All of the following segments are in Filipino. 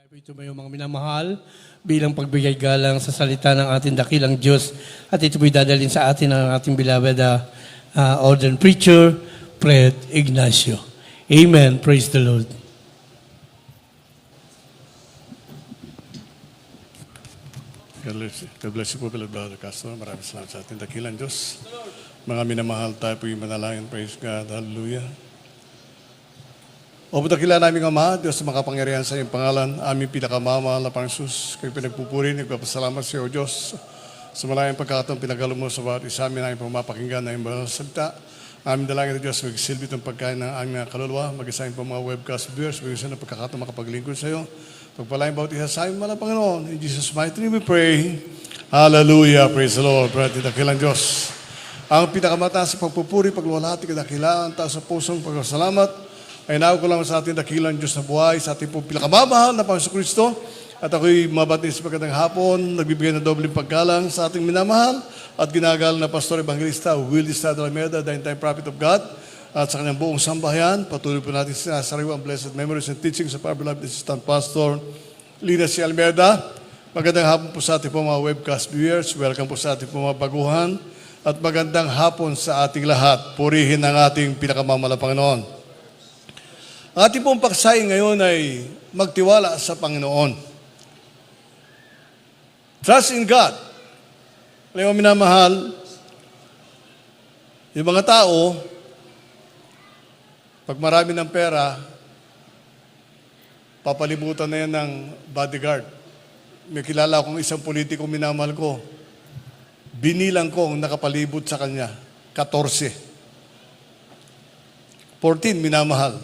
Ito ba yung mga minamahal bilang pagbigay galang sa salita ng ating dakilang Diyos. At ito po'y dadalhin sa atin ng ating beloved ordained preacher, Fred Ignacio. Amen. Praise the Lord. God bless you po, beloved Brother Castro. Maraming salamat sa ating dakilang Diyos. Mga minamahal, tayo po'y manalangin. Praise God. Hallelujah. O dakila namin Ama, Diyos na makapangyarihan sa iyong pangalan, aming pinakamamahal na Panginoon, kayo pinagpupuri, nagpapasalamat sa iyo, Diyos, sa malayang pagkakataon pinagalo mo sa bawat isa amin aming pumapakinggan na iyong banal na salita. Aming dalangin na Diyos, magsilbi itong pagkain ng aming kaluluwa, mag-isahin po mga webcast viewers, mag-isahin ng pagkakataon makapaglingkod sa iyo. Pagpalain bawat isa sa aming malang Panginoon. In Jesus' mighty name we pray. Hallelujah. Praise the Lord. Praise the dakilang Diyos. Ang pinakamataas sa pagpupuri, pagluwalhati, kadakilaan, taas sa pusong pagkasalamat, ay nawa ko lang sa ating dakilang Diyos na buhay, sa ating pong pinakamamahal na Panginoon Kristo. At ako'y mabati sa pagkatang hapon, nagbibigay ng dobleng paggalang sa ating minamahal at ginagalang na Pastor Evangelista Willie Estrada Alameda, the entire prophet of God, at sa kanyang buong sambahayan. Patuloy po natin sinasariwa ang blessed memories and teachings of our beloved Assistant Pastor Lina C. Almeida. Magandang hapon po sa ating po mga webcast viewers. Welcome po sa ating po mga baguhan. At magandang hapon sa ating lahat. Purihin ang ating pinakamamahal na Panginoon. Ang ating pong paksay ngayon ay magtiwala sa Panginoon. Trust in God. Alam mo, minamahal, yung mga tao, pag marami ng pera, papalibutan na yan ng bodyguard. May kilala akong isang politiko minamahal ko. Binilang ko ang nakapalibot sa kanya, 14. 14, minamahal.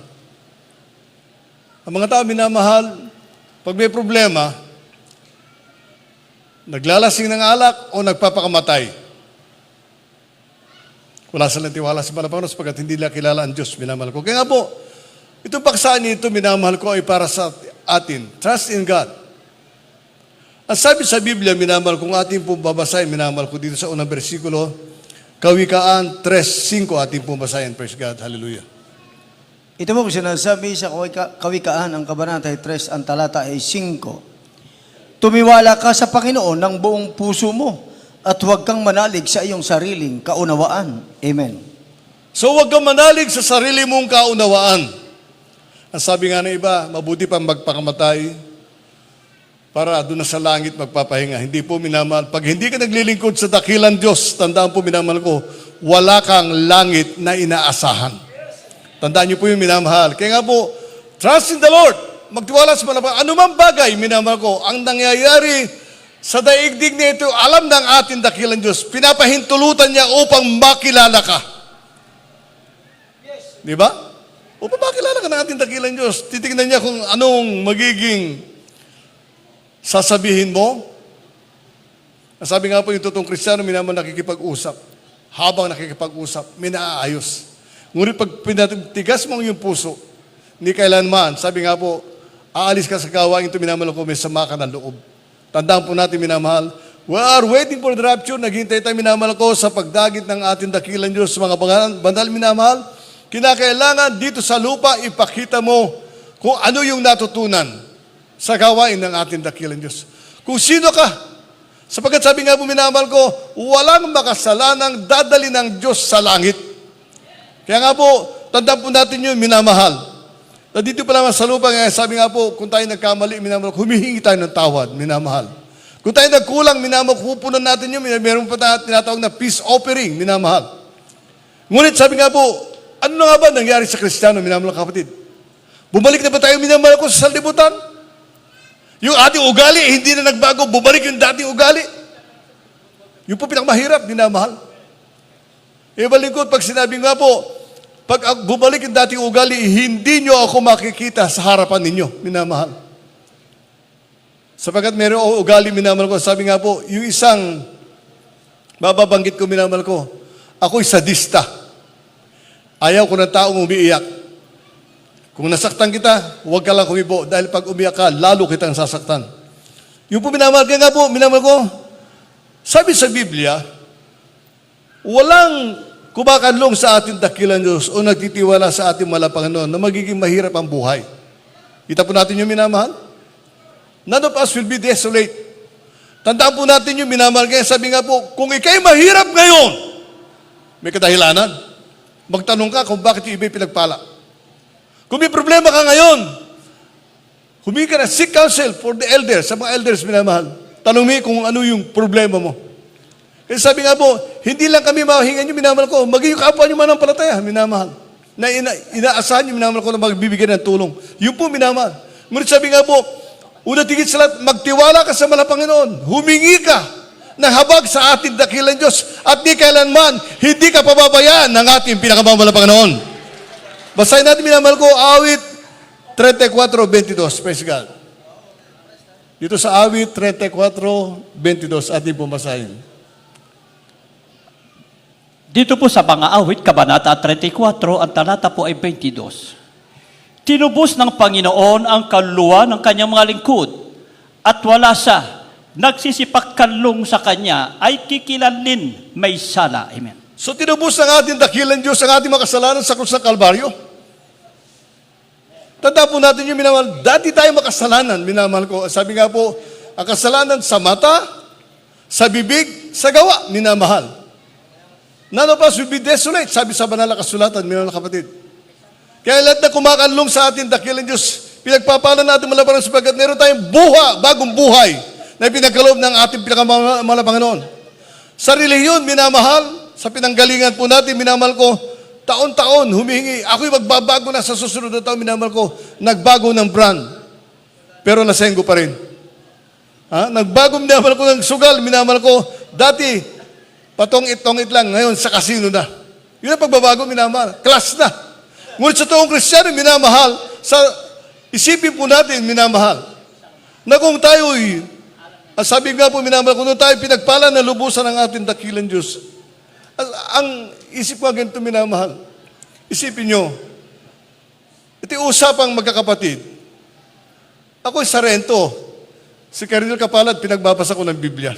Ang mga tao minamahal, pag may problema, naglalasing ng alak o nagpapakamatay. Wala silang tiwala sa Panginoon sapagkat hindi nila kilala ang Diyos, minamahal ko. Kaya nga po, itong paksaan nito, minamahal ko, ay para sa atin. Trust in God. Ang sabi sa Biblia, minamahal kung ating pong babasahin, minamahal ko dito sa unang bersikulo, Kawikaan 3:5, ating pong basahin. Praise God. Hallelujah. Ito mo sinasabi sa Kawikaan, ang Kabanata 3, ang talata ay 5. Tumiwala ka sa Panginoon ng buong puso mo at huwag kang manalig sa iyong sariling kaunawaan. Amen. So huwag kang manalig sa sarili mong kaunawaan. Ang sabi nga ng iba, mabuti pang magpakamatay para doon na sa langit magpapahinga. Hindi po minamahal. Pag hindi ka naglilingkod sa dakilang Diyos, tandaan po minamahal ko, wala kang langit na inaasahan. Tandaan niyo po yung minamahal. Kaya nga po, trust in the Lord. Magtiwala sa manapang. Ano man bagay, minamahal ko, ang nangyayari sa daigdig na ito, alam ng ating dakilang Diyos. Pinapahintulutan niya upang makilala ka. Yes. Di ba? Upang makilala ka ng ating dakilang Diyos. Titignan niya kung anong magiging sasabihin mo. Sabi nga po yung totoong Kristiyano, minamahal nakikipag-usap. Habang nakikipag-usap, minaayos. Ngunit pag pinatigas mo yung puso, hindi kailanman, sabi nga po, aalis ka sa gawain ito, minamahal ko, may sama ka ng loob. Tandaan po natin, minamahal, we are waiting for the rapture, naghintay tayo, minamahal ko, sa pagdagit ng ating dakilang Diyos, sa mga banal, minamahal, kinakailangan dito sa lupa, ipakita mo kung ano yung natutunan sa gawain ng ating dakilang Diyos. Kung sino ka, sapagkat sabi nga po, minamahal ko, walang makasalanang dadali ng Diyos sa langit. Kaya nga po, tandaan po natin yun, minamahal. Na dito pa naman sa lupa, sabi nga po, kung tayo nagkamali, minamahal, humihingi tayo ng tawad, minamahal. Kung tayo nagkulang, minamahal, kupunan natin yun, meron pa tayo tinatawag na peace offering, minamahal. Ngunit sabi nga po, ano na nga ba nangyari sa Kristiyano, minamahal kapatid? Bumalik na ba tayo, minamahal ko, sa sanlibutan? Yung ating ugali, hindi na nagbago, bumalik yung dating ugali. Yung po pinakamahirap, minamahal. Ibalingkod, pag sinabi nga po, pag bumalik yung dating ugali, hindi nyo ako makikita sa harapan ninyo, minamahal. Sapagkat meron ugali, minamahal ko, sabi nga po, yung isang, bababanggit ko, minamahal ko, ako'y sadista. Ayaw ko ng taong umiiyak. Kung nasaktan kita, huwag ka lang kumibo, dahil pag umiyak ka, lalo kitang sasaktan. Yung po minamahal, kaya nga po, minamahal ko, sabi sa Biblia, walang kumakanlong sa ating dakilang Diyos o nagtitiwala sa ating Panginoon na magiging mahirap ang buhay. Kita po natin yung minamahal. None of us will be desolate. Tandaan po natin yung minamahal. Kaya sabi nga po, kung ikay mahirap ngayon, may kadahilanan. Magtanong ka kung bakit yung iba'y pinagpala. Kung may problema ka ngayon, humingi ka na, seek counsel for the elders, sa mga elders minamahal. Tanong mo kung ano yung problema mo. Kasi sabi nga po, hindi lang kami mahingan yung minamahal ko, maging yung kapwa nyo manampalataya, minamahal. Na inaasahan yung minamahal ko na magbibigay ng tulong. Yun po minamahal. Ngunit sabi nga po, una tigit sa lahat, magtiwala ka sa Panginoon. Humingi ka ng habag sa ating dakilang Diyos. At di kailanman, hindi ka pababayaan ng ating pinakamamahal na Panginoon. Basahin natin minamahal ko, awit 34:22. Praise God. Dito sa awit 34:22, ating pumasahin. Dito po sa mga awit, Kabanata 34, ang talata po ay 22. Tinubos ng Panginoon ang kaluluwa ng kanyang mga lingkod at wala sa nagsisipagkanlong sa kanya ay kikilanlin may sala. Amen. So tinubos ng ating dakilang Diyos ang ating mga kasalanan sa krus ng Kalbaryo. Tanda po natin yung minamahal. Dati tayo makasalanan, minamahal ko. Sabi nga po, ang kasalanan sa mata, sa bibig, sa gawa, minamahal. None of us will be desolate, sabi sa banal na kasulatan, minamahal na kapatid. Kaya lahat na kumakanlong sa ating dakilang Diyos, pinagpapala natin malabanan sapagkat meron tayong bagong buhay na pinagkaloob ng ating pinakamahal na Panginoon. Sa relihiyon, minamahal, sa pinanggalingan po natin, minamahal ko, taon-taon humihingi, ako'y magbabago na sa susunod na taon, minamahal ko, nagbago ng brand, pero nasenggo pa rin. Nagbago, minamahal ko, ng sugal, minamahal ko, dati, patong-itong-it lang, ngayon sa kasino na. Yun ang pagbabago, minamahal, class na. Ngunit sa toong Kristiyano, minamahal, sa isipin po natin, minamahal, na kung tayo'y, sabi nga po, minamahal, kung tayo pinagpala na lubusan ng ating dakilang Diyos, ang isip ko ganito, minamahal, isipin nyo, ito yung usapang magkakapatid. Ako'y Sarento, si Cardinal Kapalad, pinagbabasa ko ng Biblia.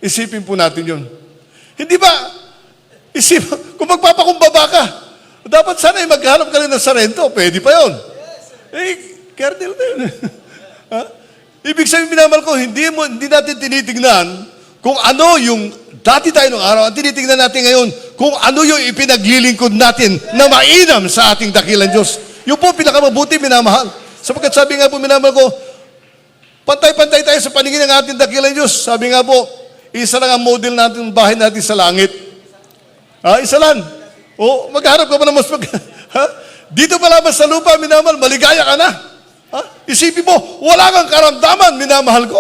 Isipin po natin yun. Hindi ba, kung magpapakumbaba ka, dapat sana ay maghanap ka rin ng Sarento. Pwede pa yun. Cardinal na yun. Ibig sabihin, minamahal ko, hindi natin tinitignan kung ano yung dati tayo nung araw. Ang tinitignan natin ngayon, kung ano yung ipinaglilingkod natin na mainam sa ating dakilang Diyos. Yung po pinakamabuti, minamahal. Sapagkat sabi nga po, minamahal ko, pantay-pantay tayo sa paningin ng ating dakilang Diyos. Sabi nga po, isa lang ang model natin, bahay natin sa langit. Isa lang. Magharap ka pa na mas Dito pa lamang sa lupa, minamahal, maligaya ka na. Isipin mo, wala kang karamdaman, minamahal ko.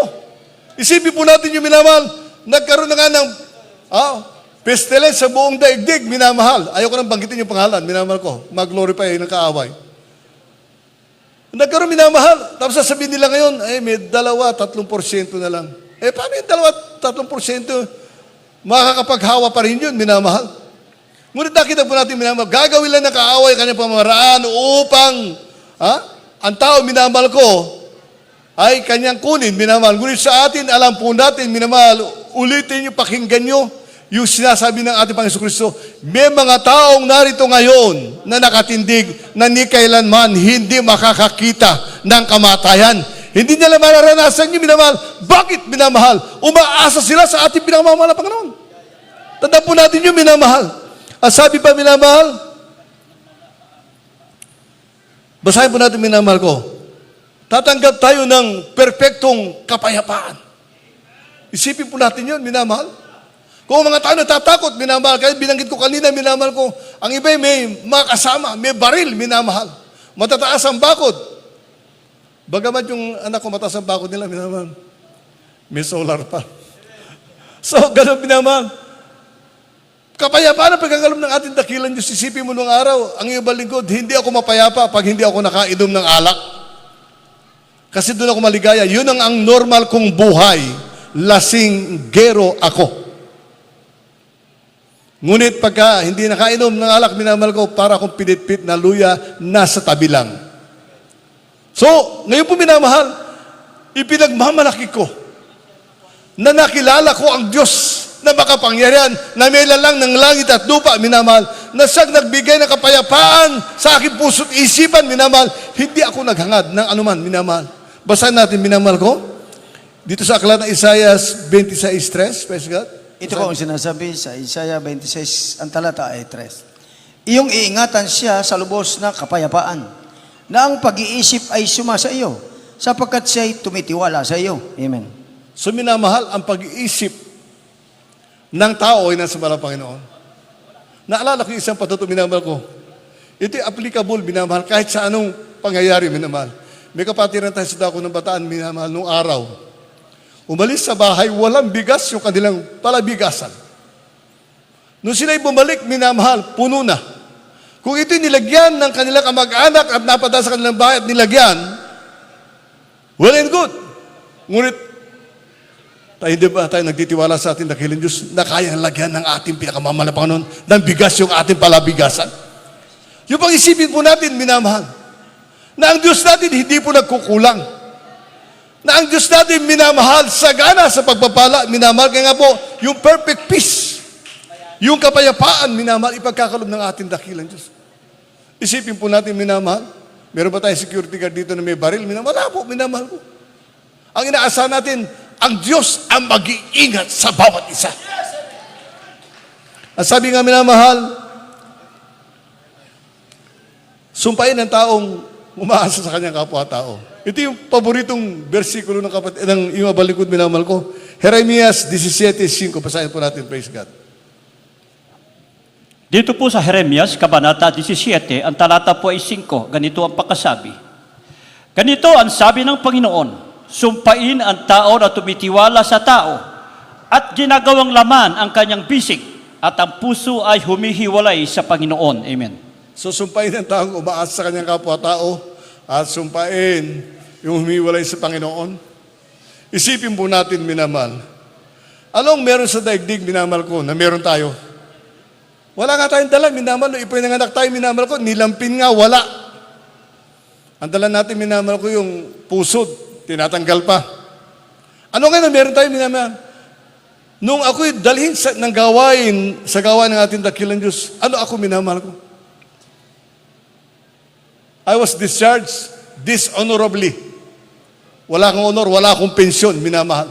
Isipin po natin yung minamahal, nagkaroon na nga ng pestilence sa buong daigdig, minamahal. Ayaw ko nang banggitin yung pangalan, minamahal ko. Mag-glorify ng kaaway. Nagkaroon, minamahal. Tapos sasabihin nila ngayon, may 2-3% na lang. Paano yung 2-3%? Makakapaghawa pa rin yun, minamahal. Ngunit nakita po natin, minamahal, gagawin lang ng kaaway kanyang pamamaraan upang ang tao, minamahal ko, ay kanyang kunin, minamahal. Ngunit sa atin, alam po natin, minamahal, ulitin yung pakinggan nyo, yung sinasabi ng ating Panginoon Kristo, may mga taong narito ngayon na nakatindig na ni kailanman hindi makakakita ng kamatayan. Hindi nila mararanasan yung minamahal. Bakit minamahal? Umaasa sila sa ating pinakamamahal na Panginoon. Tandaan po natin yung minamahal. At sabi pa, minamahal, basahin po natin, minamahal ko, tatanggap tayo ng perpektong kapayapaan. Isipin po natin yun, minamahal. Kung mga tao natatakot, minamahal, kaya binanggit ko kanina, minamahal ko, ang iba may mga kasama, may baril, minamahal. Matataas ang bakod. Bagamat yung anak ko mataas ang bakod nila, minamahal, may solar pa. So, ganun, minamahal. Kapayapaan ang pagkakalom ng ating dakilang Diyos. Isipin mo nung araw, ang iyong balingkod, hindi ako mapayapa pag hindi ako nakainom ng alak. Kasi doon ako maligaya. Yun ang normal kong buhay. Lasinggero ako. Ngunit pagka hindi nakainom ng alak, minamahal ko, para akong pinitpit na luya, nasa tabi lang. So, ngayon po minamahal, ipinagmamalaki ko na nakilala ko ang Diyos na makapangyarihan, na may lalang ng langit at lupa, minamahal, na siyang nagbigay ng kapayapaan sa aking puso't isipan, minamahal, hindi ako naghangad ng anuman, minamahal. Basahin natin, minamahal ko, Dito sa aklat ng Isaiah 26:3, praise God. Ito po ang sinasabi sa Isaiah 26, ang talata ay 3. Iyong iingatan siya sa lubos na kapayapaan, na ang pag-iisip ay sumasa iyo, sapagkat siya'y tumitiwala sa iyo. Amen. So minamahal, ang pag-iisip ng tao ay nasa balang Panginoon. Naalala ko yung isang patuto, minamahal ko. Ito applicable, minamahal, kahit sa anong pangyayari, minamahal. May kapatiran tayo sa dako ng Bataan, minamahal, nung araw. Umalis sa bahay, walang bigas yung kanilang palabigasan. Nung sila'y bumalik, minamahal, puno na. Kung ito'y nilagyan ng kanilang kamag-anak at napadala sa kanilang bahay at nilagyan, well and good. Ngunit, hindi ba tayo nagtitiwala sa ating dakilang Diyos na kayang lagyan ng ating pinakamamalapan nun ng bigas yung ating palabigasan? Yung pang isipin po natin, minamahal, na ang Diyos natin hindi po nagkukulang. Na ang Diyos natin minamahal, sagana sa pagpapala, minamahal. Kaya nga po, yung perfect peace, yung kapayapaan, minamahal, ipagkakalob ng ating dakilang Diyos. Isipin po natin, minamahal, meron ba tayong security guard dito na may baril? Minamahal po, minamahal po. Ang inaasahan natin, ang Diyos ang mag-iingat sa bawat isa. At sabi nga, minamahal, sumpain ng taong umaasa sa kanyang kapwa-tao. Ito yung paboritong versikulo ng yung abalikod, minamahal ko. Jeremias 17:5. Pasahin po natin, praise God. Dito po sa Jeremias, Kabanata 17, ang talata po ay 5. Ganito ang pagkasabi. Ganito ang sabi ng Panginoon, sumpain ang tao na tumitiwala sa tao at ginagawang laman ang kanyang bisig at ang puso ay humihiwalay sa Panginoon. Amen. So sumpain ang taong umaasa sa kanyang kapwa-tao at sumpain yung humiwalay sa Panginoon. Isipin po natin, minamahal. Anong meron sa daigdig, minamahal ko, na meron tayo? Wala nga tayong dala, minamahal. Ipinanganak tayo, minamahal ko, nilampin nga, wala. Ang dala natin, minamahal ko, yung pusod, tinatanggal pa. Ano nga na meron tayo, minamahal? Nung ako'y dalhin ng gawain, sa gawain ng ating dakilang Diyos, ano ako, minamahal ko? I was discharged dishonorably. Wala akong honor, wala akong pensyon, minamahal.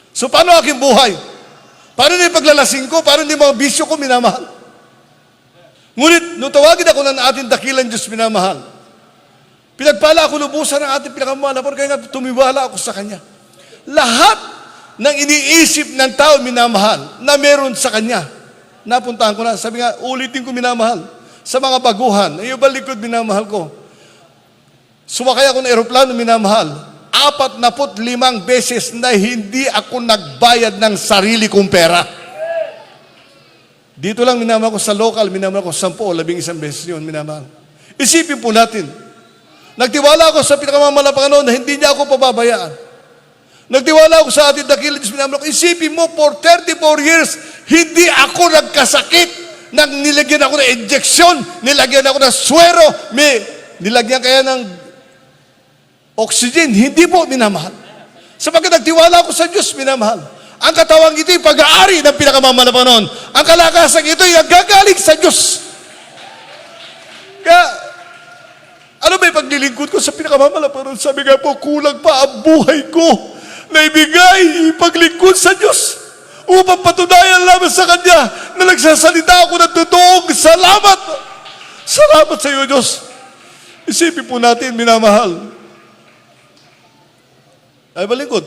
So paano aking buhay? Paano na yung paglalasing ko? Paano na yung mga bisyo ko, minamahal? Ngunit, nung tawagin ako ng ating dakilang Diyos, minamahal, pinagpala ako lubusan ng ating pinakamahal, kaya nga tumiwala ako sa Kanya. Lahat ng iniisip ng tao, minamahal, na meron sa Kanya, napuntahan ko na, sabi nga, ulitin ko, minamahal, sa mga baguhan, ay balikod, minamahal ko. Sumakay ako ng eroplano, minamahal, 45 beses na hindi ako nagbayad ng sarili kong pera. Dito lang, minamahal ko, sa local, minamahal ko, 10 o 11 beses yun, minamahal. Isipin po natin, nagtiwala ako sa pinakamamahal na Panginoon na hindi niya ako pababayaan. Nagtiwala ako sa ating dakilang Diyos, minamahal ko. Isipin mo, for 34 years, hindi ako nagkasakit. Nilagyan ako ng injection, nilagyan ako ng swero, nilagyan kaya ng oxygen. Hindi po, minamahal. Sapagkat nagtiwala ako sa Diyos, minamahal. Ang katawang ito'y pag-aari ng pinakamamahal na Panginoon. Ang kalakasan ito'y nagagaling sa Diyos. Kaya, ano ba yung paglilingkod ko sa pinakamamahal na Panginoon? Sabi nga po, kulang pa ang buhay ko na ibigay, ipaglingkod sa Diyos upang patunayan lamang sa Kanya na nagsasalita ako ng totoong salamat. Salamat sa iyo, Diyos. Isipin po natin, minamahal. Ay, balingkod.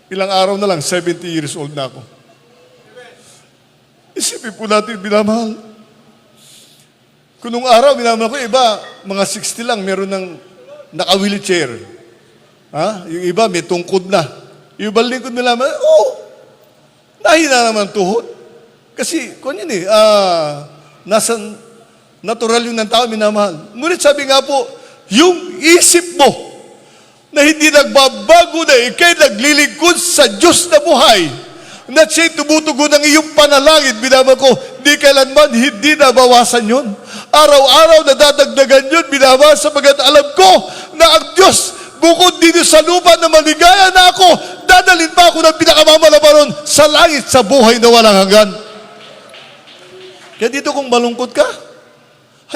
Ilang araw na lang, 70 years old na ako. Isipin po natin, minamahal. Kung nung araw, minamahal ko, iba, mga 60 lang, meron ng naka-wheelchair. Yung iba, may tungkod na. Yung balingkod, minamahal, nahina naman tuhod. Kasi, kung yun nasa natural yun ng tao, minamahal. Ngunit sabi nga po, yung isip mo, na hindi nagbabago na ikay naglilingkod sa Diyos na buhay, na siya'y tumutugon ng iyong panalangin, binamahal ko, di kailanman hindi nabawasan yun. Araw-araw nadadagdagan yun, binamahal, sapagat alam ko na ang Diyos, bukod dito sa lupa na maligaya na ako, dadalhin pa ako ng pinakamamalabaron sa langit, sa buhay na walang hanggan. Kaya dito kung malungkot ka,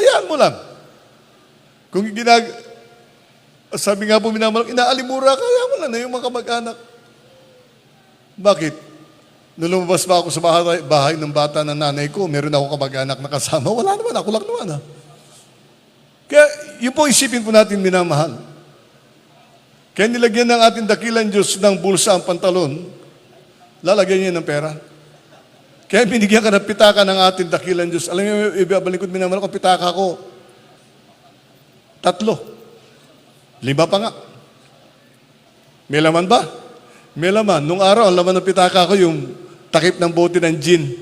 hayaan mo lang. Kung sabi nga po, minamahal, inaalimura ka, hayaan mo lang na yung mga kamag-anak. Bakit? Nung lumabas ba ako sa bahay ng bata ng nanay ko, meron ako kamag-anak na kasama. Wala naman, ako lang naman. Kaya yun po isipin po natin, minamahal. Kaya nilagyan ng ating dakilang Diyos ng bulsa ang pantalon, lalagyan niya ng pera. Kaya binigyan ka ng pitaka ng ating dakilang Diyos. Alam niyo, ibabalingkod, minamahal ko, pitaka ko. 3. 5 pa nga. May laman ba? May laman. Nung araw, ang laman ng pitaka ko, yung takip ng bote ng gin.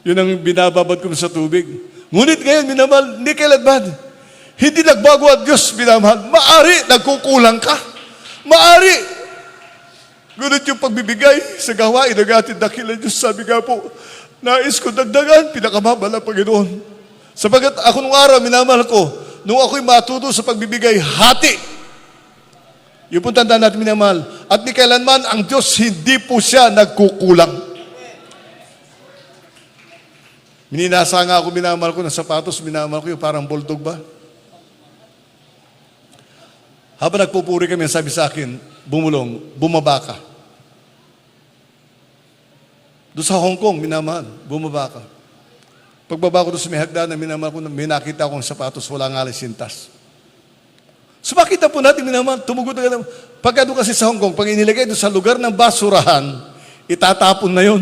Yun ang binababad ko sa tubig. Ngunit ngayon, minamahal, hindi kailanman. Hindi nagbago ang Diyos, minamahal. Maari, nagkukulang ka. Maari. Ngunit yung pagbibigay sa gawain ng ating dakilang Diyos, sabi nga po, nais ko dagdagan, pinakamabal ang Panginoon. Sapagat ako nung araw, minamahal ko, nung ako'y matuto sa pagbibigay, hati. Yung po tandaan natin, minamahal. At ni kailanman, ang Diyos, hindi po siya nagkukulang. Mininasa nga ako, minamahal ko, ng sapatos, minamahal ko yung parang bulldog ba? Habang nagpupuri kami, sabi sa akin, bumulong, bumaba ka. Doon sa Hong Kong, minamahal, bumaba ka. Pagbaba ko doon sa may hagdanan, minamahal ko, may nakita akong sapatos, wala nga sintas. So makita po natin, minamahal, tumugod na ganun. Pagka doon kasi sa Hong Kong, pag inilagay doon sa lugar ng basurahan, itatapon na yon.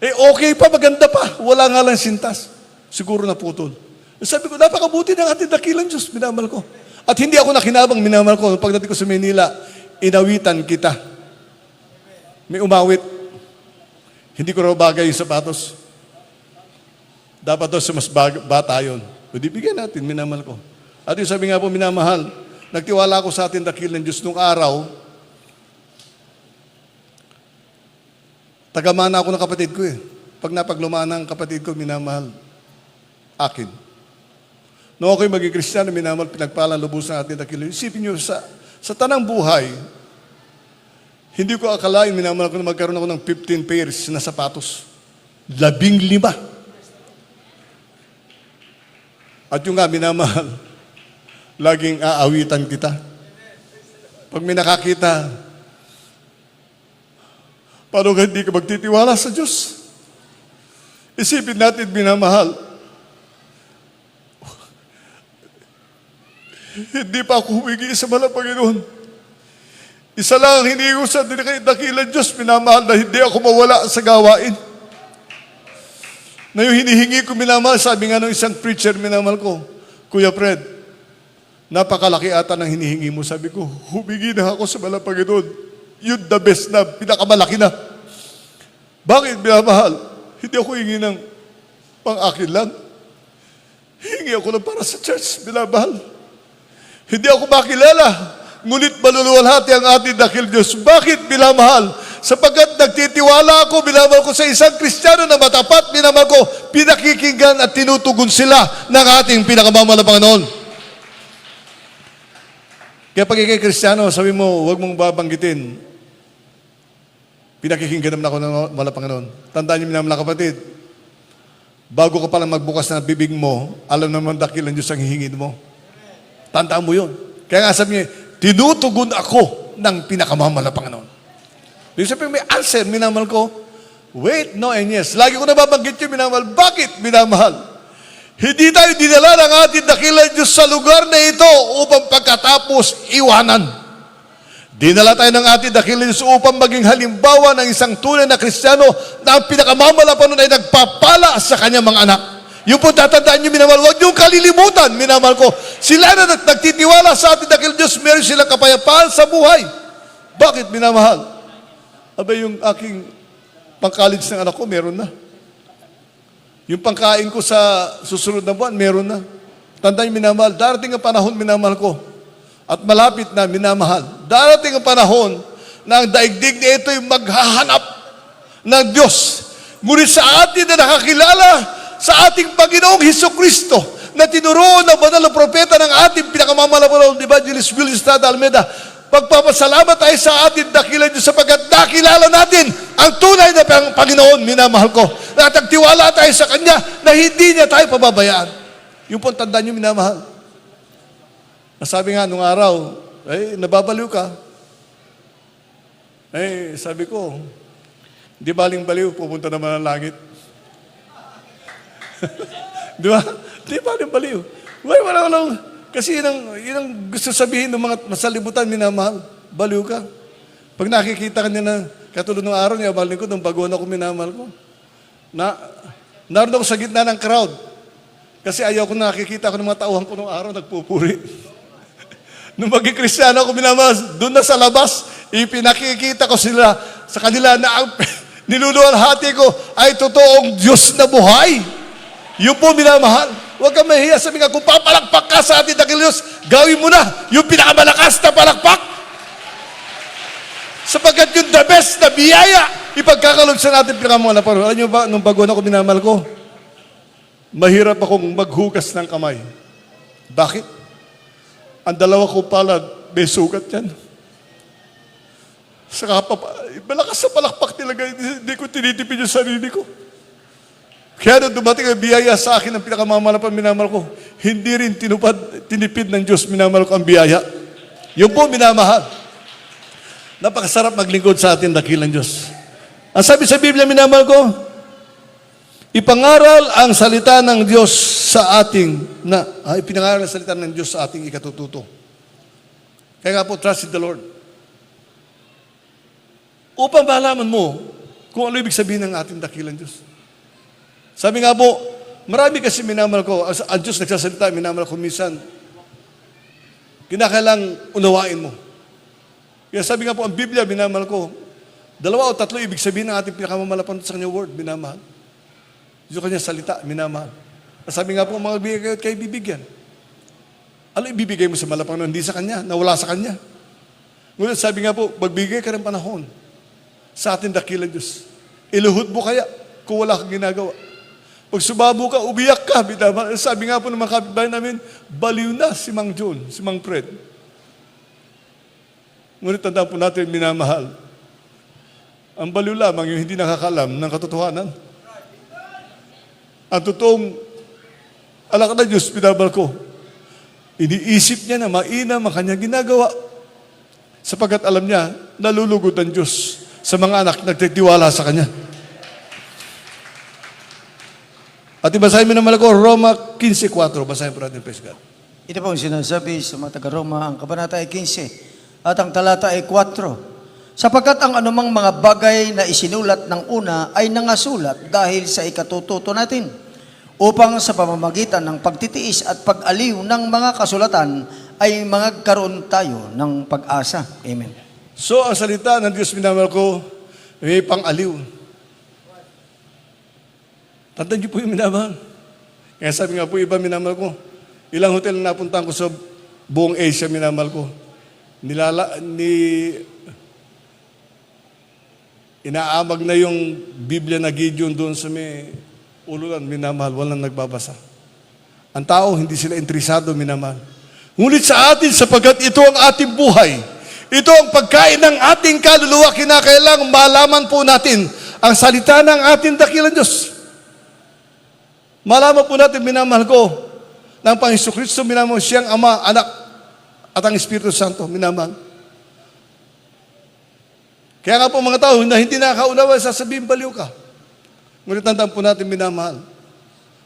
Eh okay pa, maganda pa, wala nga lang sintas. Siguro naputol. Sabi ko, napakabuti ng ating dakilang Diyos, minamahal ko. At hindi ako nakinabang, minamahal ko. Pagdating ko sa Manila, inawitan kita. May umawit. Hindi ko raw bagay yung sapatos. Dapat daw sa mas bata yun. O di bigyan natin, minamahal ko. At yung sabi nga po, minamahal, nagtiwala ako sa ating dakilang Diyos nung araw, tagamana ako ng kapatid ko eh. Pag napaglumana ang kapatid ko, minamahal, akin. Noong ako'y maging Kristiyano, minamahal, pinagpalang lubos ng ating dakilang. Isipin nyo, sa tanang buhay, hindi ko akalain, minamahal ko na magkaroon ako ng 15 pairs na sapatos. 15. At yung nga, minamahal, laging aawitan kita. Pag may nakakita, paano hindi ka magtitiwala sa Diyos? Isipin natin, minamahal, hindi pa ako humingi sa mahal na Panginoon. Isa lang ang hinihingi ko sa dakilang Diyos, minamahal, na hindi ako mawala sa gawain. Na yung hinihingi ko, minamahal, sabi nga ng isang preacher, minamahal ko, Kuya Fred, napakalaki ata ng hinihingi mo. Sabi ko, humingi na ako sa mahal na Panginoon. Yun the best na, pinakamalaki na. Bakit, minamahal? Hindi ako hingi ng pang-akin lang. Hingi ako lang para sa church, minamahal. Hindi ako makilala, ngunit maluluwalhati ang ating dakil Diyos. Bakit, minamahal? Sapagkat nagtitiwala ako, minamahal ko sa isang Kristiyano na matapat, minamahal ko, pinakikinggan at tinutugon sila ng ating pinakamamahal na Panginoon. Kaya pag ikay Kristiyano, sabi mo, huwag mong babanggitin, pinakikinggan naman ako ng mahal na Panginoon. Tandaan niyo, minamahal na kapatid, bago ka palang magbukas ng bibig mo, alam naman dakil ang Diyos ang hihingin mo. Tandaan mo yun. Kaya nga sabi niya, tinutugon ako ng pinakamamahal na Panginoon. Yung sabi may answer, minamahal ko, wait, no, and yes. Lagi ko nababanggit yung minamahal. Bakit minamahal? Hindi tayo dinala ng ating dakilang Diyos sa lugar na ito upang pagkatapos iwanan. Dinala tayo ng ating dakilang Diyos upang maging halimbawa ng isang tunay na Kristiyano na ang pinakamamahal na Panginoon ay nagpapala sa kanyang mga anak. Yung po tatandaan nyo, minamahal, huwag nyo kalilimutan, minamahal ko. Sila na nagtitiwala sa ating dakilang Diyos, meron silang kapayapaan sa buhay. Bakit, minamahal? Abay, yung aking pang-college ng anak ko, meron na. Yung pangkain ko sa susunod na buwan, meron na. Tandaan nyo, minamahal, darating ang panahon, minamahal ko. At malapit na, minamahal. Darating ang panahon na ang daigdig na ito'y maghahanap ng Diyos. Ngunit sa atin na nakakilala sa ating Panginoong Hesukristo na tinuruan ng banal na propeta ng ating pinakamamahal na Evangelist Will Estrada Almeida, pagpapasalamat tayo sa ating dakilang Diyos sapagkat nakilala natin ang tunay na Panginoon, minamahal ko. At nagtiwala tayo sa Kanya na hindi niya tayo pababayaan. Yung po tandaan niyo, minamahal. Nasabi nga nung araw, nababaliw ka. Sabi ko, Di baling baliw, pupunta naman ng langit. Di ba? Di baling baliw. Wala. Kasi yun ang gusto sabihin ng mga masalibutan, minamahal. Baliw ka. Pag nakikita ka niya na, katulad ng araw niya, baling ko, nung baguhan ako, minamahal ko. Naroon ako sa gitna ng crowd. Kasi ayaw ko nakikita ko ng mga tauhan ko nung araw, nagpupuri. Nung maging Kristiyano ako, minamahal, doon na sa labas, ipinakikita ko sila sa kanila na ang niluluwalhati ko ay totoong Diyos na buhay. Yun po, minamahal. Huwag kang mahiya. Sabi nga, kung papalakpak ka sa ating dakilang Diyos, gawin mo na yung pinakamalakas na palakpak. Sapagkat yung the best na biyaya, ipagkakalog sa natin pinakamalakas na parang. Alam niyo ba, nung baguhan ako, minamahal ko, mahirap akong maghugas ng kamay. Bakit? Ang dalawa ko palad, may sugat yan. Saka malakas sa palakpak talaga, hindi ko tinitipid yung sarili ko. Kaya nung dumating ang biyaya sa akin, ang pinakamamalapan, minamahal ko, hindi rin tinipid ng Diyos, minamahal ko ang biyaya. Yung po, minamahal. Napakasarap maglingkod sa atin, dakilang Diyos. Ang sabi sa Biblia, minamahal ko, ipangaral ang salita ng Diyos sa ating, ipinangaral ang salita ng Diyos sa ating ikatututo. Kaya nga po, trust in the Lord. Upang malaman mo kung ano ibig sabihin ng ating dakilang Diyos. Sabi nga po, marami kasi minamahal ko, ang Diyos nagsasalita, minamahal ko minsan, kinakailang unawain mo. Kaya sabi nga po, ang Biblia, minamahal ko, 2 o 3 ibig sabihin ng ating pinakamamalapan sa kanyang word, minamahal. Yung kanyang salita, minamahal. Sabi nga po, mga bigay kayo bibigyan. Ano ibibigay mo sa malapang na hindi sa kanya, na wala sa kanya? Ngunit sabi nga po, magbigay ka ng panahon sa ating dakilang Diyos. Iluhod mo kaya kung wala kang ginagawa. Pag sumabo ka, ubiyak ka. Sabi nga po ng mga kapitbahay namin, baliw na si Mang John, si Mang Fred. Ngunit tandaan po natin, minamahal. Ang baliw lamang yung hindi nakakalam ng katotohanan. Ang totoong alak na Diyos, pinabal ko. Iniisip niya na mainam ang kanyang ginagawa. Sapagkat alam niya, nalulugod ang Diyos sa mga anak nagtitiwala sa Kanya. At ibasahin mo naman ako, Roma 15:4. Basahin po natin, praise God. Ito po ang sinasabi sa mga taga-Roma, ang kabanata ay 15 at ang talata ay 4. Sapagkat ang anumang mga bagay na isinulat ng una ay nangasulat dahil sa ikatututo natin, upang sa pamamagitan ng pagtitiis at pag-aliw ng mga kasulatan ay magkaroon tayo ng pag-asa. Amen. So, ang salita ng Diyos, minamahal ko, may pang-aliw. Tandaan niyo po yung minamahal. Kaya sabi nga po, iba minamahal ko, ilang hotel na napuntahan ko sa buong Asia, minamahal ko. Inaamag na yung Biblia na Gideon doon sa may ululan, minamahal, walang nagbabasa. Ang tao, hindi sila interesado, minamahal. Ngunit sa atin, sapagkat ito ang ating buhay, ito ang pagkain ng ating kaluluwa, kinakailangang malaman po natin ang salita ng ating dakilang Diyos. Malaman po natin, minamahal ko, ng Panginoon Kristo, minamahal siyang Ama, Anak, at ang Espiritu Santo, minamahal. Kaya nga po mga tao, na hindi nakakaunawa, sasabihin, baliw ka. Ngunit tandaan po natin, minamahal.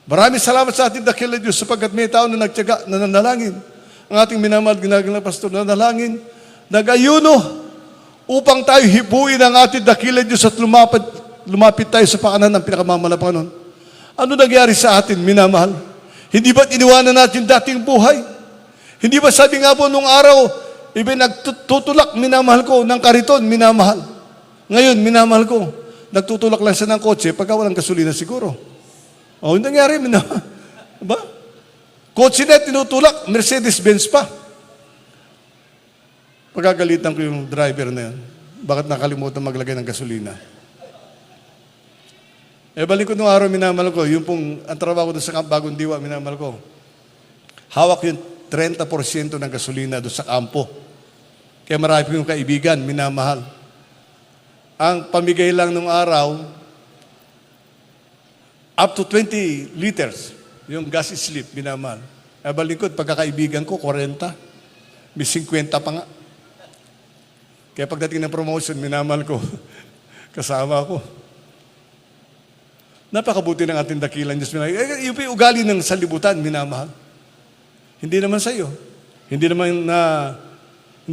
Maraming salamat sa ating dakilang Diyos sapagkat may tao na nagtiyaga, na nanalangin. Ang ating minamahal, ginagalang pastor, na nanalangin, nag-ayuno upang tayo hibuin ang ating dakilang Diyos at lumapit tayo sa pakanan ng pinakamamalapan nun. Ano nangyari sa atin, minamahal? Hindi ba't iniwanan natin dating buhay? Hindi ba sabi nga po nung araw, nagtutulak, minamahal ko, ng kariton, minamahal. Ngayon, minamahal ko, nagtutulak lang siya ng kotse pagka walang gasolina siguro. O, hindi nangyari, minamahal. Diba? Kotse na tinutulak, Mercedes-Benz pa. Pagkagalitan ko yung driver na yun. Bakit nakalimutan maglagay ng gasolina? Balik ko nung araw, minamahal ko, yung pong, ang trabaho ko doon sa Bagong Diwa, minamahal ko, hawak yung 30% ng gasolina doon sa kampo. Kaya marami ko yung kaibigan, minamahal. Ang pamigay lang nung araw, up to 20 liters, yung gas slip, minamahal. Balik ko, pagkakaibigan ko, 40. May 50 pa nga. Kaya pagdating ng promotion, minamahal ko, kasama ako. Napakabuti ng ating dakilang Diyos. Yung ugali ng sanlibutan, minamahal. Hindi naman sa iyo. Hindi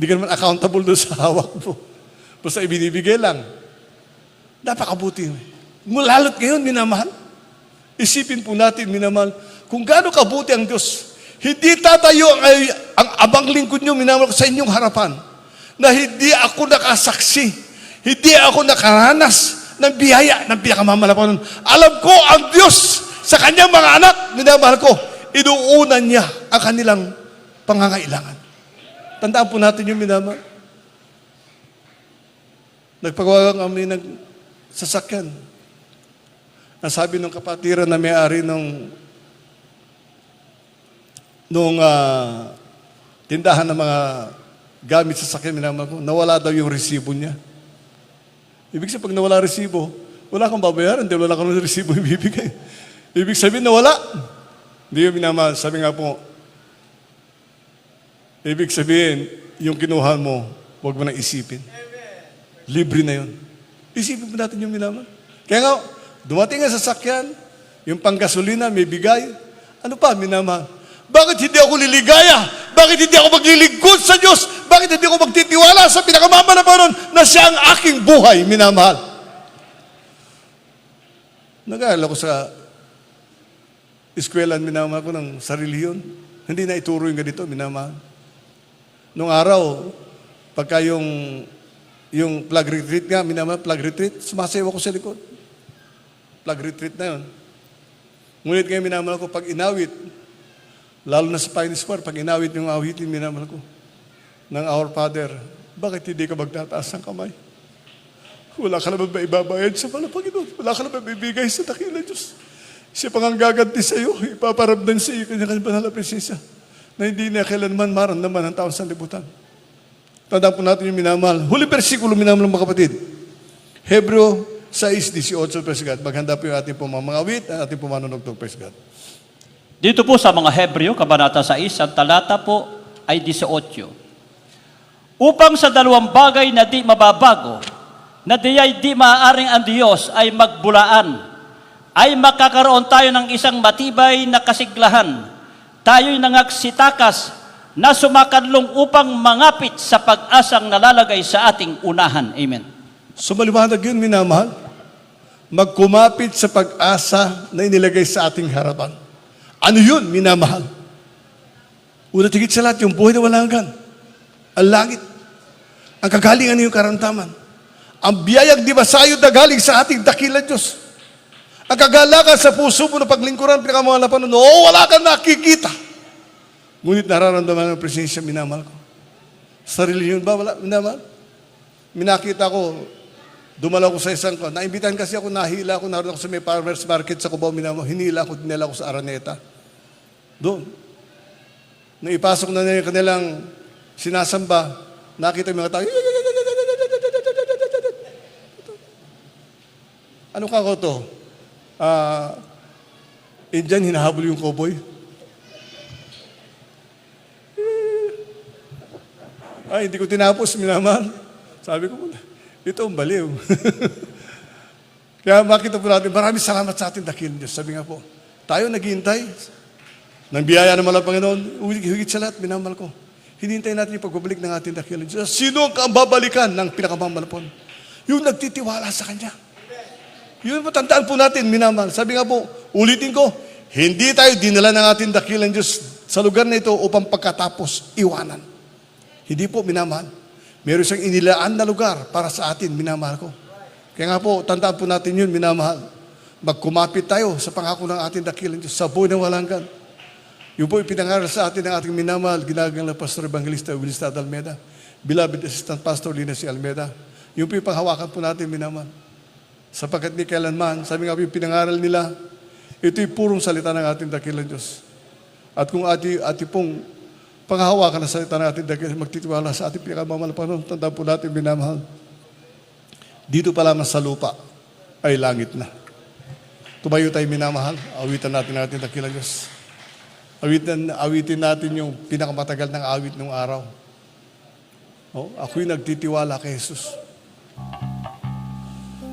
ka naman accountable doon sa hawak mo. Basta ibinibigay lang. Napakabuti. Lalo't ngayon, minamahal. Isipin po natin, minamahal, kung gaano kabuti ang Diyos. Hindi tatayo ang abang lingkod niyo, minamahal, sa inyong harapan, na hindi ako nakasaksi, hindi ako nakaranas ng biyaya ng pinakamamalapan. Alam ko ang Diyos sa kanyang mga anak, minamahal ko, inuunan niya ang kanilang pangangailangan. Tandaan po natin yung minamahal. Nagpagawa kami ng sasakyan. Ang sabi ng kapatiran na may-ari nung tindahan ng mga gamit sa sasakyan, minamahal ko, nawala daw yung resibo niya. Ibig sabihin, pag nawala resibo, wala kang babayaran dahil wala kang resibo ibibigay. Ibig sabihin, nawala. Hindi yung minamahal. Sabi nga po, ibig sabihin, yung kinuha mo, huwag mo nang isipin. Libre na yun. Isipin po natin yung minamahal. Kaya nga, dumating ang sasakyan, yung panggasolina, may bigay. Ano pa, minamahal? Bakit hindi ako liligaya? Bakit hindi ako maglilingkod sa Diyos? Bakit hindi ako magtitiwala sa pinakamamalapanan na siya ang aking buhay, minamahal? Nag-aaral ako sa eskwelahan, minamahal ko ng sa reliyon. Hindi na ituro yung ganito, minamahal. Nung araw, pagka yung flag retreat nga, minamahal, flag retreat, sumasayaw ako sa likod. Flag retreat na yun. Ngunit ngayon, minamahal ko, pag inawit, lalo na sa Pioneer Square, pag inawit yung awitin, minamahal ko, ng Our Father, bakit hindi ka magtataas ng kamay? Wala ka naman ba ibabayad sa pala, Panginoon? Wala ka naman bibigay sa dakilang Diyos. Siya pang ang gaganti sa iyo, ipaparamdam sa iyo, kanyang banal na presensya, na hindi na kailanman maramdaman ng taon sa libutan. Tandaan po natin yung minamahal. Huli versikulo, minamahal mga kapatid. Hebreo 6:18, praise God. Maghanda po yung ating mga awit at ating manunugtog, praise God. Dito po sa mga Hebreo, Kabanata 6, ang talata po ay 18. Upang sa dalawang bagay na di mababago, na diya'y di maaaring ang Diyos ay magbulaan, ay makakaroon tayo ng isang matibay na kasiglahan. Tayo'y nangagsitakas na sumakadlong upang mangapit sa pag-asang nalalagay sa ating unahan. Amen. So maliwanag yun, minamahal. Magkumapit sa pag-asa na inilagay sa ating harapan. Ano yun, minamahal? Una tigit sa lahat, yung buhay na walang hanggan. Ang langit. Ang kagalingan ng iyong karamdaman. Ang biyayang di masayod na galing sa ating dakilang Diyos. Ang kagalakan sa puso mo na paglingkuran, pinakamahalapan, wala kang nakikita. Ngunit nararamdaman ng presensya, minamahal ko. Sarili yun ba? Wala, minamahal. Minakita ko, dumalaw ko sa isang ko. Naimbitahan kasi ako, nahila ako, naroon ako sa may farmers market sa Cubao, minamahal. Hinila ako, dinala ko sa Araneta. Doon. Nung ipasok na nila kanilang sinasamba, nakita yung mga tao, ano ka ko to? Indian, hinahabol yung cowboy. Ay, hindi ko tinapos, minamahal. Sabi ko, ito ang baliw. Kaya makita po natin, maraming salamat sa ating dakilang Diyos. Sabi nga po, tayo naghihintay ng biyaya ng malang Panginoon, higit sa lahat, minamahal ko. Hinihintay natin yung pagbabalik ng ating dakilang Diyos. Sino ang babalikan ng pinakamamalapon? Yung nagtitiwala sa Kanya. Yun po, tandaan po natin, minamahal. Sabi nga po, ulitin ko, hindi tayo dinala ng ating dakilang Diyos sa lugar na ito upang pagkatapos iwanan. Hindi po, minamahal. Meron siyang inilaan na lugar para sa atin, minamahal ko. Kaya nga po, tandaan po natin yun, minamahal. Magkumapit tayo sa pangako ng ating dakilang Diyos, sa buhay ng walang hanggan. Yun po ipinangaral sa atin ng ating minamahal, ginagalang na Pastor Evangelista Wilstad Almeda, beloved Assistant Pastor Lina C. Almeda. Yun po ipanghawakan po natin, minamahal. Sapagkat di kailanman, sabi nga po yung pinangaral nila, ito'y purong salita ng ating dakilang Diyos. At kung ati pong panghahawakan ng salita ng ating dakilang, magtitiwala sa ating pinakamamalapan, tandaan po natin, minamahal. Dito pa lamang sa lupa ay langit na. Tumayo tayo, minamahal, awitan natin ang ating dakilang Diyos. Awitin natin yung pinakamatagal ng awit ng araw. Ako'y nagtitiwala kay Jesus.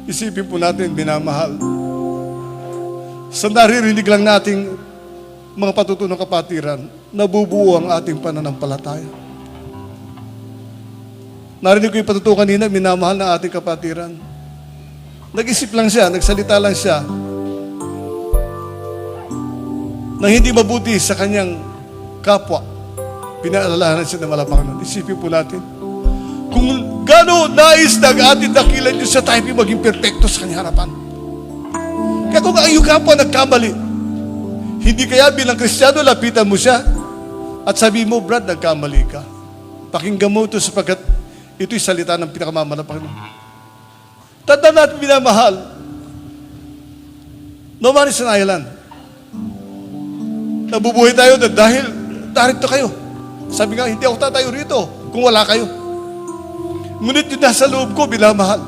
Isipin po natin, minamahal, Sa naririnig lang nating mga patutunong kapatiran, nabubuo ang ating pananampalataya. Narinig ko yung patutunan kanina, minamahal ng ating kapatiran. Nag-isip lang siya, nagsalita lang siya na hindi mabuti sa kanyang kapwa. Pinaalalahanan siya ng malapangan. Isipin po natin, kung gano'n nais ng ating dakilan Diyos sa tayo maging perfecto sa kanyang harapan. Kaya kung ang iyong kapwa nagkamali, hindi kaya bilang Kristiyano, lapitan mo siya at sabi mo, Brad, nagkamali ka. Pakinggan mo ito sapagkat ito'y salita ng pinakamamahal na Panginoon. Tandaan natin, minamahal. No man is an island. Nabubuhay tayo dahil narito kayo. Sabi nga, hindi ako tatayo rito kung wala kayo. Ngunit yung nasa loob ko, minamahal.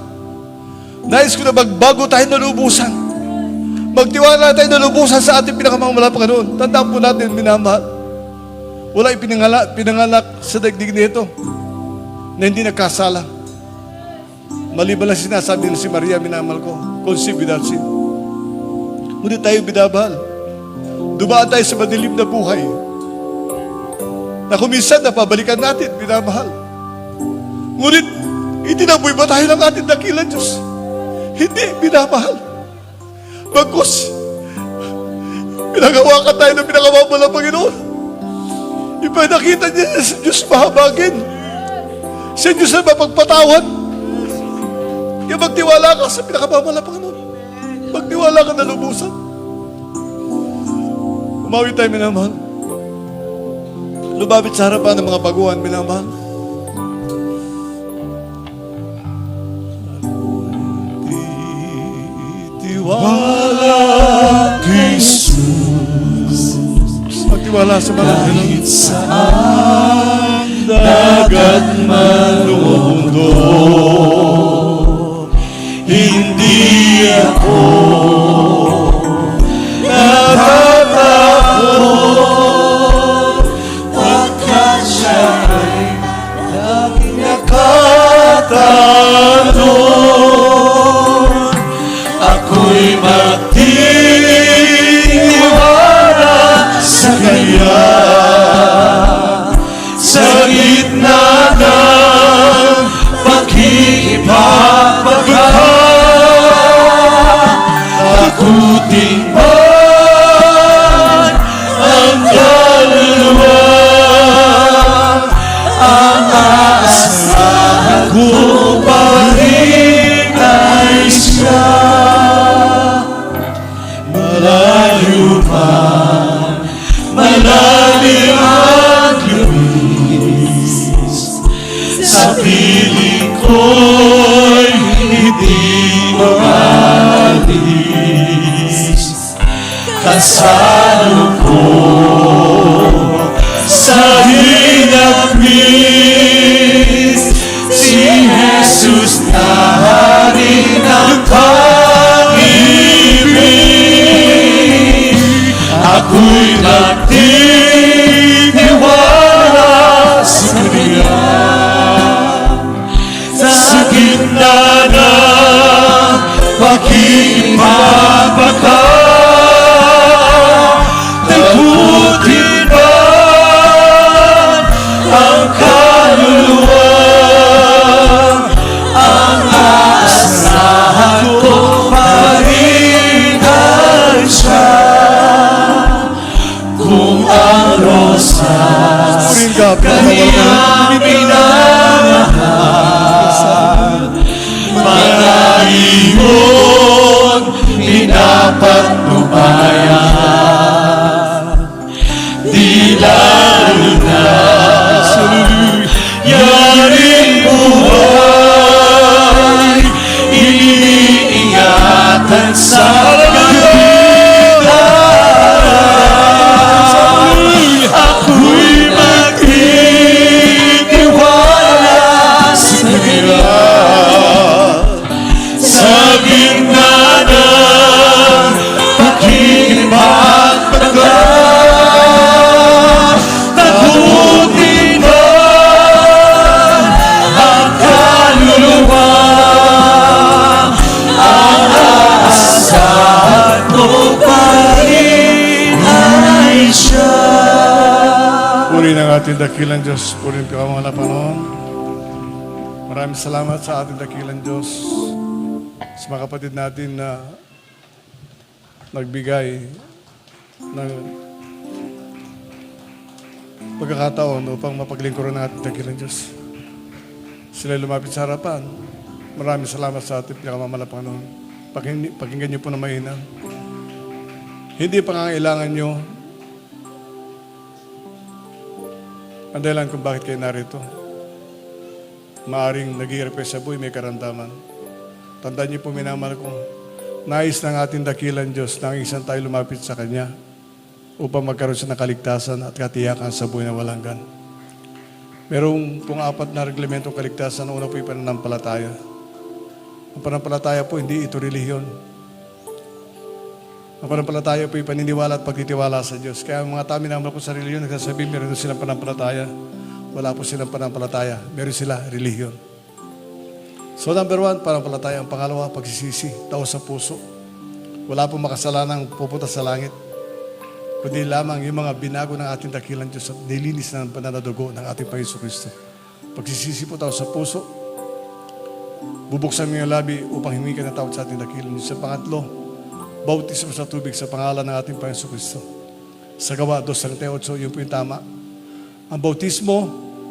Nais ko na magbago tayo na lubusan. Magtiwala tayo na lubusan sa ating pinakamamahal na Panginoon. Tandaan po natin, minamahal. Wala pinangalak sa daigdig nito na hindi nagkasala. Maliban lang sinasabi ng si Maria, minamahal ko, conceived without sin. Ngunit tayo binabahal. Dumaan tayo sa madilim na buhay na kuminsan napabalikan natin, minamahal. Ngunit, itinaboy ba tayo ng ating dakilan Diyos? Hindi, minamahal. Bagkus, pinagawa ka tayo ng pinakamamahal ng Panginoon. Ipinakita niya sa Diyos mahabagin. Sa Diyos na mapagpatawan. Kaya magtiwala ka sa pinakamamahal ng Panginoon. Magtiwala ka na lubusan. Umawi tayo, minamahal. Lumapit sa harapan ng mga baguhan, minamahal. Tiwala kay Jesus. Magtiwala sa malaking saan dagat man mundo. Hindi ako natatakot pagkat siya ay laging nakatanong. Ako'y magtitiwala sa Kanya sa gitna ng pagkikipagpagka. Takutin man ang kaluluwa, ang aasahan ko pa rin ay siya. Malayo man, malalim ang lumis, sa piling ko'y hindi maalis. Kasalo ko sa hinapis, si Jesus na hari ng pag-ibig. Ako'y nagtitiwala sa Kanya sa gitna ng pagkikipagpagka. Takutin man ang kaluluwa, ang aasahan ko pa rin ay siya. Kung ang rosas Kanya minamahal, mga ibon pinapatnubayan, di lalo na yaring buhay, iniingatan sa ako'y magtitiwala sa Kanya sa gitna ng pagkikipagpagka. Takutin man ang kaluluwa, ang asa ating dakilang Diyos, purin ka mga Panginoon. Maraming salamat sa ating dakilang Diyos, sa mga kapatid natin na nagbigay ng pagkakataon upang mapaglingkuran ng ating dakilang Diyos. Sila lumapit sa harapan. Maraming salamat sa ating pinakamamalang Panginoon. Pakinggan niyo po na mainam. Hindi pangangailangan niyo ang dahilan kung bakit kayo narito. Maaring nag-i-request sa buhay, may karamdaman. Tandaan niyo po, minamahal ko, nais ng ating dakilang Diyos na ang isang tayo lumapit sa Kanya upang magkaroon siya ng kaligtasan at katiyakan sa buhay na walang hanggan. Merong pong 4 na reglamentong kaligtasan. Ang una po yung pananampalataya. Ang pananampalataya po, hindi ito relihiyon. Ang pananampalataya po yung paniniwala at pagtitiwala sa Diyos. Kaya ang mga tao minamahal ko sa relihiyon, nagsasabi, meron silang pananampalataya. Wala po silang pananampalataya. Meron sila relihiyon. So number 1, pananampalataya. Ang pangalawa, pagsisisi, tao sa puso. Wala pong makasalanang pupunta sa langit, kundi lamang yung mga binago ng ating dakilang Diyos at nilinis ng pananadugo ng ating Panginoon Kristo. Pagsisisi po tao sa puso, bubuksan mo yung labi upang humingi ka ng tawad sa ating dakilang Diyos. Sa pangatlo, bautismo sa tubig sa pangalan ng ating Panginoon Kristo. Sa Gawa 2:38, yun po yung tama. Ang bautismo,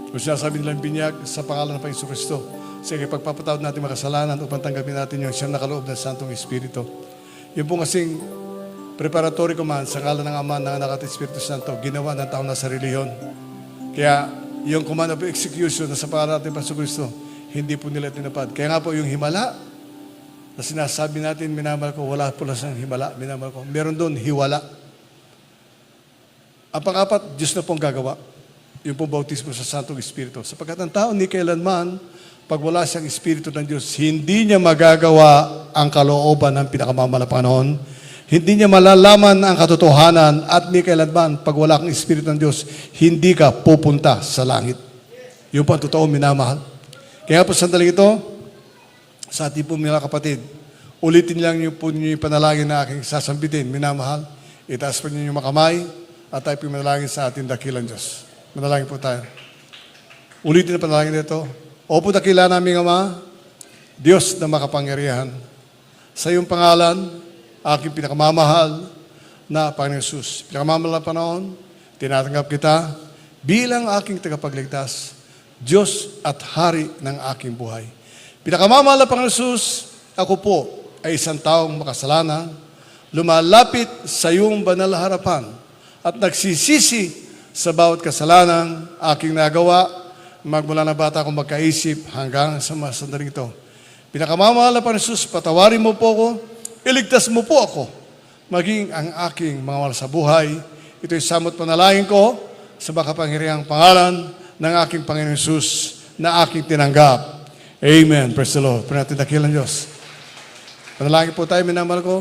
kung sinasabi nilang binyag, sa pangalan ng Panginoon Kristo. Sa pagpapatawad natin makasalanan upang tanggapin natin yung siyang nakaloob ng Santong Espiritu. Yun po kasing preparatory command sa ngalan ng Ama, ng Anak at Espiritu Santo, ginawa ng tao na sa reliyon. Kaya yung command of execution na sa pangalan natin Panginoon Kristo, hindi po nila tinapad. Kaya nga po yung himala na sinasabi natin, minamahal ko, wala po lang siyang himala, minamahal ko. Meron doon, hiwala. Ang pang-apat, Diyos na pong gagawa. Yung pong bautismo sa Santong Espiritu. Sapagkat ang tao, ni kailanman, pag wala siyang Espiritu ng Diyos, hindi niya magagawa ang kalooban ng pinakamamalang Panginoon. Hindi niya malalaman ang katotohanan at ni kailanman, pag wala kang Espiritu ng Diyos, hindi ka pupunta sa langit. Yung po ang totoo, minamahal. Kaya po sandali ito, sa ating po mga kapatid, ulitin lang niyo po niyo yung panalangin na aking sasambitin, minamahal. Itaas po niyo yung makamay at tayo po manalangin sa ating dakilang Diyos. Manalangin po tayo. Ulitin ang panalangin nito. Opo dakila naming Ama, Diyos na makapangyarihan. Sa iyong pangalan, aking pinakamamahal na Panginoon Jesus. Pinakamamahal na panahon, tinatanggap kita bilang aking tagapagligtas, Diyos at Hari ng aking buhay. Pinakamamahal na Panginoon Jesus, ako po ay isang taong makasalanan, lumalapit sa iyong banal na harapan at nagsisisi sa bawat kasalanan aking nagawa, magmula na bata akong magkaisip hanggang sa mga sandaling ito. Pinakamamahal na Panginoon Jesus, patawarin mo po ako, iligtas mo po ako, maging ang aking mga mahal sa buhay. Ito'y samot panalangin ko sa makapangyarihang pangalan ng aking Panginoon Jesus na aking tinanggap. Amen. Praise the Lord. Pinatin dakilang Diyos. Panalangin po tayo, minamahal ko.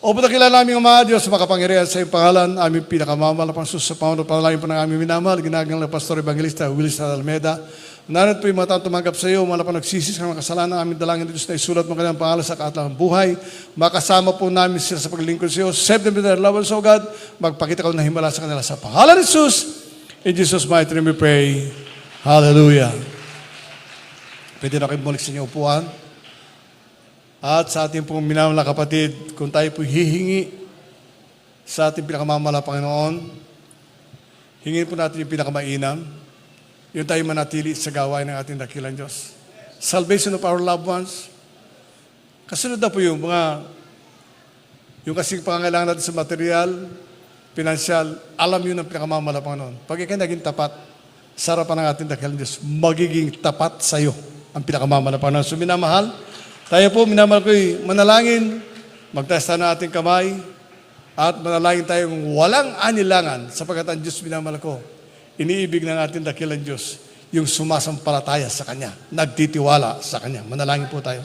O dakilang namin Ama, Diyos, makapangyarihan sa iyong pangalan, aming pinakamamahal na Panginoon sa pangalan. Panalangin po ng aming minamahal, ginagalang na Pastor Evangelista Willis Almeda. Narito po yung mga taong tumanggap sa iyo, mga napang nagsisis ng mga kasalanan, aming dalangin Diyos na isulat mo kanilang pangalan sa kaatlang buhay. Makasama po namin sila sa paglilingkod sa iyo. Save them with their love and so God. Magpakita ka ng himala sa kanila sa pangalan ni Jesus. In Jesus' mighty name we pray. Hallelujah. Pwede na kayo bumalik sa inyong upuan. At sa ating pong minamahal na kapatid, kung tayo po hihingi sa ating pinakamamahal na Panginoon, hingin po natin yung pinakamainam, yung tayo manatili sa gawain ng ating dakilang Diyos. Salvation of our loved ones. Kasunod na po yung kasing pangangailangan natin sa material, pinansyal, alam yun ang pinakamamahal na Panginoon. Pag ikay naging tapat, sa harapan ng ating dakilang Diyos, magiging tapat sa iyo ang pinakamamahal na Panginoon. So minamahal, tayo po, minamahal ko, manalangin, magtaas tayo ng ating kamay, at manalangin tayong walang anilangan, sapagkat ang Diyos, minamahal ko, iniibig ng ating dakilang Diyos, yung sumasampalataya sa Kanya, nagtitiwala sa Kanya. Manalangin po tayo.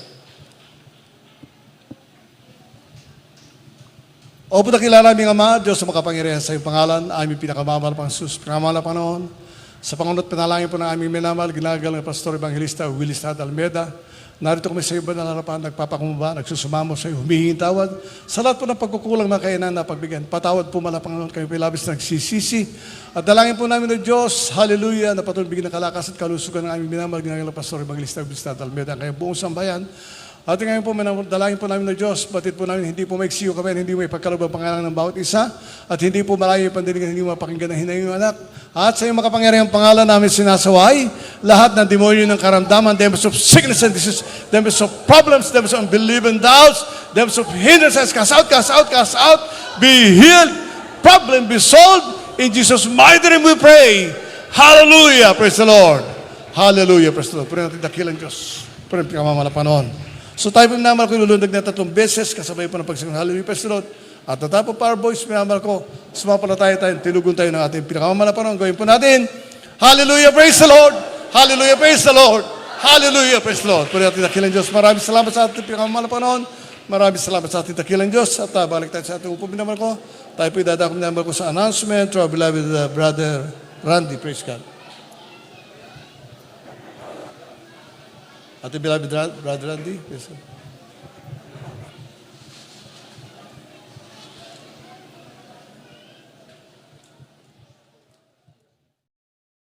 O po dakila naming Ama, Diyos sa makapangyarihan sa iyong pangalan, aming pinakamamahal pang sus, pinakamamahal na Panginoon, Sa pangunot panalangin po ng aming minamahal, ginagalang na Pastor Evangelista Willis Tad Almeida, narito kami sa iba na harapan, nagpapakumbaba, nagsusumamo sa iyo, humihingin tawad. Sa lahat po ng pagkukulang na kainan na pagbigyan, patawad po mala Panginoon, kami po labis na nagsisisi. At dalangin po namin ng Diyos, hallelujah, na patuloy bigyan ng kalakas at kalusugan ng aming minamahal, ginagalang Pastor Evangelista Willis Tad Almeida, ang kayong buong sambayan. At ngayon po, dalangin po namin ng Diyos, batid po namin, hindi po maiksiyo kami, hindi mo ipagkaloob ang pangalan ng bawat isa, at hindi po malayo yung pandilingan, hindi mo mapakinggan ng hinayong anak. At sa iyong makapangyarihang pangalan namin sinasaway, lahat ng demonyo ng karamdaman, demons of sickness and disease, demons of problems, demons of unbelief and doubts, demons of hindrances, cast out, cast out, cast out, be healed, problem be solved, in Jesus' mighty name we pray. Hallelujah, praise the Lord. Hallelujah, praise the Lord. Puri natin dakilang Diyos. Puri natin kamamala panoon. So tayo po minamahal ko, ilulundag na 3 beses, kasabay po ng pagsigang hallelujah, praise the Lord. At the top of our voice, minamahal ko, sumapalataya tayo, tinugon tayo ng ating pinakamamala panoon. Gawin po natin, hallelujah, praise the Lord. Hallelujah, praise the Lord. Hallelujah, praise the Lord. Puri natin dakilang Diyos. Maraming salamat sa ating pinakamamala panoon. Maraming salamat sa ating dakilang Diyos. At balik tayo sa ating upo, minamahal ko. Tayo po idadako minamahal ko sa announcement to our beloved brother Randy. Praise God. Ating beloved brother Randy. Praise God.